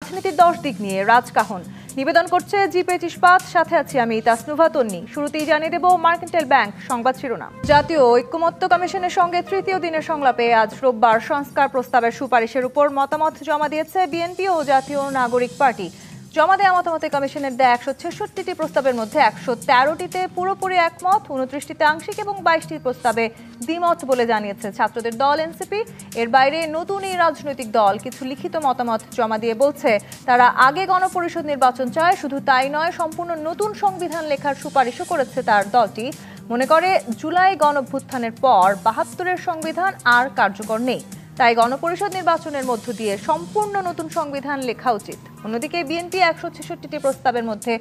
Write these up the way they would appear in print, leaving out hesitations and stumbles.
রাজনীতির 10 দিক নিয়ে রাজকাহন নিবেদন করছে জি-পেজ ইস্পাত। সাথে আছি আমি তাসনুভা তন্নি। শুরুতেই জানিয়ে দেব মার্কেন্টাইল ব্যাংক সংবাদ শিরোনাম। জাতীয় ঐক্যমত্য কমিশনের সঙ্গে তৃতীয় দিনের সংলাপে আজ রোববার সংস্কার প্রস্তাবের সুপারিশের উপর মতামত জমা দিয়েছে বিএনপি ও জাতীয় নাগরিক পার্টি। জমা দেওয়া মতামতে কমিশনের দেয়া 166টি প্রস্তাবের মধ্যে 113টিতে পুরোপুরি একমত, 29টিতে আংশিক এবং 22টি প্রস্তাবে দ্বিমত বলে জানিয়েছে ছাত্রদের দল এনসিপি। এর বাইরে নতুন এই রাজনৈতিক দল কিছু লিখিত মতামত জমা দিয়ে বলছে তারা আগে গণপরিষদ নির্বাচন চায়। শুধু তাই নয়, সম্পূর্ণ নতুন সংবিধান লেখার সুপারিশও করেছে তার দলটি। মনে করে জুলাই গণঅভ্যুত্থানের পর 72-এর সংবিধান আর কার্যকর নেই, তাই গণপরিষদ নির্বাচনের মধ্য দিয়ে সম্পূর্ণ নতুন সংবিধান লেখা উচিত। অন্যদিকে বিএনপি 166টি প্রস্তাবের মধ্যে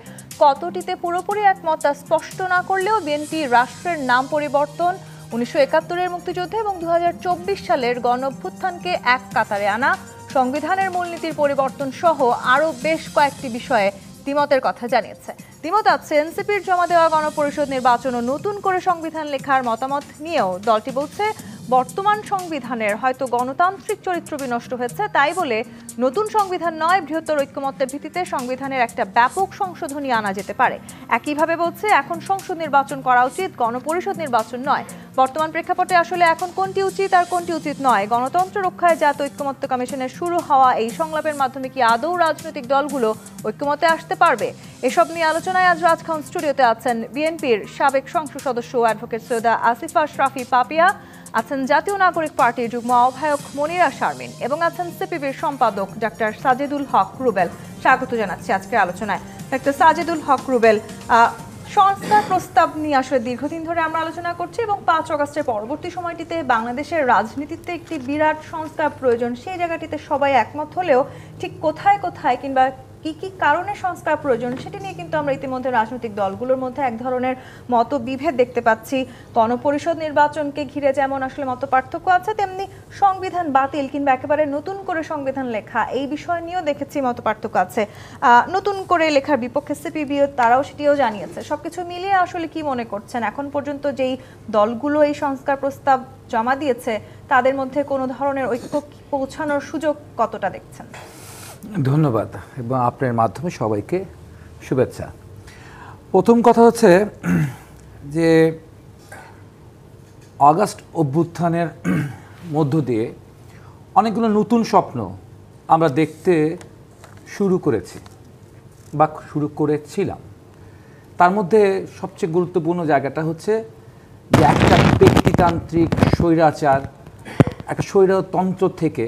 কতটিতে পুরোপুরি একমত তা স্পষ্ট না করলেও বিএনপি রাষ্ট্রের নাম পরিবর্তন, 1971-এর মুক্তিযুদ্ধ এবং 2024 সালের গণঅভ্যুত্থানকে এক কাতারে আনা, সংবিধানের মূলনীতির পরিবর্তন সহ আরও বেশ কয়েকটি বিষয়ে দ্বিমতের কথা জানিয়েছে। দ্বিমত আছে এনসিপির জমা দেওয়া গণপরিষদ নির্বাচন ও নতুন করে সংবিধান লেখার মতামত নিয়েও। দলটি বলছে বর্তমান সংবিধানের হয়তো গণতান্ত্রিক চরিত্র বিনষ্ট হয়েছে, তাই বলে নতুন সংবিধান নয়, বৃহত্তর ঐক্যমত্যের ভিত্তিতে সংবিধানের একটা ব্যাপক সংশোধনী আনা যেতে পারে। একইভাবে বলছে এখন সংসদ নির্বাচন করা উচিত, গণপরিষদ নির্বাচন নয়। বর্তমান প্রেক্ষাপটে আসলে এখন কোনটি উচিত আর কোনটি উচিত নয়, গণতন্ত্র রক্ষায় জাতীয় ঐক্যমত্য কমিশনের শুরু হওয়া এই সংলাপের মাধ্যমে কি আদৌ রাজনৈতিক দলগুলো ঐক্যমতে আসতে পারবে? এসব নিয়ে আলোচনায় আজ রাজখান স্টুডিওতে আছেন বিএনপির সাবেক সংসদ সদস্য অ্যাডভোকেট সৈয়দা আসিফা শরাফী পাপিয়া, আছেন জাতীয় নাগরিক পার্টির যুগ্ম আহ্বায়ক মনিরা শারমিন এবং আছেন সিপিবির সম্পাদক ডাক্তার সাজেদুল হক রুবেল। স্বাগত জানাচ্ছি আজকের আলোচনায় ডাক্তার সাজেদুল হক রুবেল। সংস্কার প্রস্তাব নিয়ে আসলে দীর্ঘদিন ধরে আমরা আলোচনা করছি এবং 5 আগস্টের পরবর্তী সময়টিতে বাংলাদেশের রাজনীতিতে একটি বিরাট সংস্কার প্রয়োজন, সেই জায়গাটিতে সবাই একমত হলেও ঠিক কোথায় কোথায় কিংবা কি কি কারণে সংস্কার প্রয়োজন সেটি নিয়ে কিন্তু আমরা ইতিমধ্যে রাজনৈতিক দলগুলোর মধ্যে এক ধরনের মতবিভেদ দেখতে পাচ্ছি। গণপরিষদ নির্বাচনকে ঘিরে যেমন আসলে মত পার্থক্য আছে, তেমনি সংবিধান বাতিল কিংবা একেবারে নতুন করে সংবিধান লেখা এই বিষয় নিয়েও দেখেছি মত পার্থক্য আছে। নতুন করে লেখার বিপক্ষে সিপিবি তারাও সেটিও জানিয়েছে। সবকিছু মিলিয়ে আসলে কি মনে করছেন এখন পর্যন্ত যেই দলগুলো এই সংস্কার প্রস্তাব জমা দিয়েছে তাদের মধ্যে কোনো ধরনের ঐক্য পৌঁছানোর সুযোগ কতটা দেখছেন? ধন্যবাদ এবং আপনার মাধ্যমে সবাইকে শুভেচ্ছা। প্রথম কথা হচ্ছে যে আগস্ট অভ্যুত্থানের মধ্য দিয়ে অনেকগুলো নতুন স্বপ্ন আমরা দেখতে শুরু করেছি বা শুরু করেছিলাম। তার মধ্যে সবচেয়ে গুরুত্বপূর্ণ জায়গাটা হচ্ছে যে একটা ব্যক্তিতান্ত্রিক স্বৈরাচার, একটা স্বৈরতন্ত্র থেকে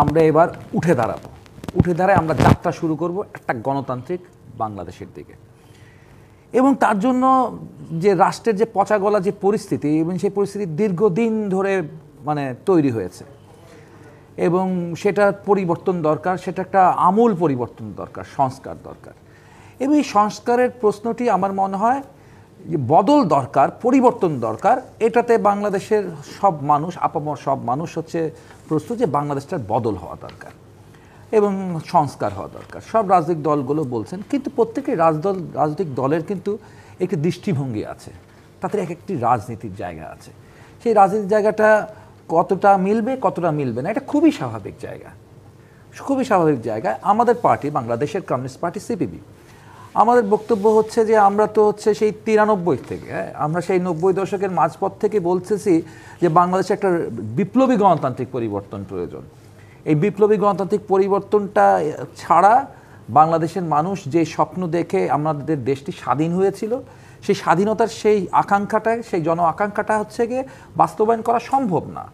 আমরা এবার উঠে দাঁড়ায় আমরা যাত্রা শুরু করব একটা গণতান্ত্রিক বাংলাদেশের দিকে। এবং তার জন্য যে রাষ্ট্রের যে পচা গলা যে পরিস্থিতি এবং সেই পরিস্থিতি দীর্ঘদিন ধরে তৈরি হয়েছে এবং সেটা পরিবর্তন দরকার, সেটা একটা আমূল পরিবর্তন দরকার, সংস্কার দরকার। এবং এই সংস্কারের প্রশ্নটি আমার মনে হয় যে বদল দরকার, পরিবর্তন দরকার। এটাতে বাংলাদেশের সব মানুষ, আপামর সব মানুষ হচ্ছে প্রস্তুত যে বাংলাদেশটার বদল হওয়া দরকার এবং সংস্কার হওয়া দরকার। সব রাজনৈতিক দলগুলো বলছেন, কিন্তু প্রত্যেকটি রাজনৈতিক দলের কিন্তু একটি দৃষ্টিভঙ্গি আছে, তাদের এক একটি রাজনীতির জায়গা আছে। সেই রাজনীতির জায়গাটা কতটা মিলবে কতটা মিলবে না, এটা খুবই স্বাভাবিক জায়গা। আমাদের পার্টি, বাংলাদেশের কমিউনিস্ট পার্টি সিপিবি, আমাদের বক্তব্য হচ্ছে যে আমরা তো হচ্ছে সেই 93 থেকে, আমরা সেই 90 দশকের মাঝপথ থেকে বলতেছি যে বাংলাদেশে একটা বিপ্লবী গণতান্ত্রিক পরিবর্তন প্রয়োজন। এই বিপ্লবী গণতান্ত্রিক পরিবর্তনটা ছাড়া বাংলাদেশের মানুষ যে স্বপ্ন দেখে আমাদের দেশটি স্বাধীন হয়েছিল, সেই স্বাধীনতার সেই আকাঙ্ক্ষাটা, সেই জন আকাঙ্ক্ষাটা হচ্ছে গিয়ে বাস্তবায়ন করা সম্ভব না।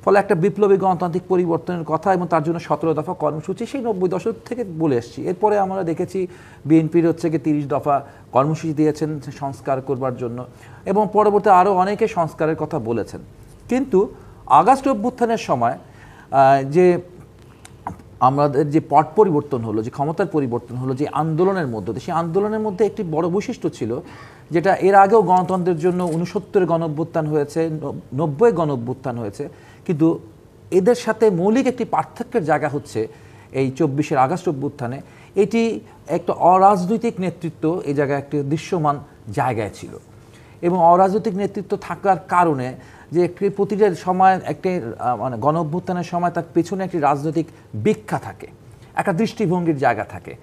ফলে একটা বিপ্লবী গণতান্ত্রিক পরিবর্তনের কথা এবং তার জন্য 17 দফা কর্মসূচি সেই 90 দশক থেকে বলে এসেছি। এরপরে আমরা দেখেছি বিএনপির হচ্ছে গিয়ে 30 দফা কর্মসূচি দিয়েছেন সংস্কার করবার জন্য এবং পরবর্তী আরও অনেকে সংস্কারের কথা বলেছেন। কিন্তু আগস্ট অভ্যুত্থানের সময় যে আমাদের যে পট পরিবর্তন হলো, যে ক্ষমতার পরিবর্তন হলো, যে আন্দোলনের মধ্যে, সেই আন্দোলনের মধ্যে একটি বড় বৈশিষ্ট্য ছিল যেটা এর আগেও গণতন্ত্রের জন্য 69 গণ অভ্যুত্থান হয়েছে, 90 গণ অভ্যুত্থান হয়েছে, কিন্তু এদের সাথে মৌলিক একটি পার্থক্যের জায়গা হচ্ছে এই 24 আগস্ট অভ্যুত্থানে এটি একটা অরাজনৈতিক নেতৃত্ব এই জায়গায় একটি দৃশ্যমান জায়গায় ছিল। এবং অরাজনৈতিক নেতৃত্ব থাকার কারণে যে প্রতিটা সময় একটি গণ অভ্যুত্থানের সময় তার পেছনে একটি রাজনৈতিক ব্যাখ্যা থাকে একটা দৃষ্টিভঙ্গির জায়গা থাকে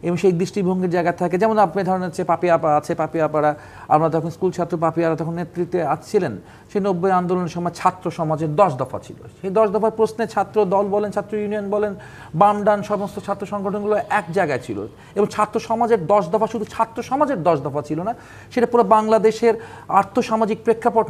এবং সেই দৃষ্টিভঙ্গির জায়গা থাকে, যেমন আপনি ধরেন হচ্ছে পাপিয়াপা আছে, পাপিয়াপাড়া, আমরা তখন স্কুল ছাত্র পাপিয়ারা তখন নেতৃত্বে আসছিলেন। সেই 90 আন্দোলনের সময় ছাত্র সমাজের 10 দফা ছিল। সেই 10 দফার প্রশ্নে ছাত্র দল বলেন, ছাত্র ইউনিয়ন বলেন, বাম ডান সমস্ত ছাত্র সংগঠনগুলো এক জায়গায় ছিল এবং ছাত্র সমাজের 10 দফা শুধু ছাত্র সমাজের 10 দফা ছিল না, সেটা পুরো বাংলাদেশের আর্থসামাজিক প্রেক্ষাপট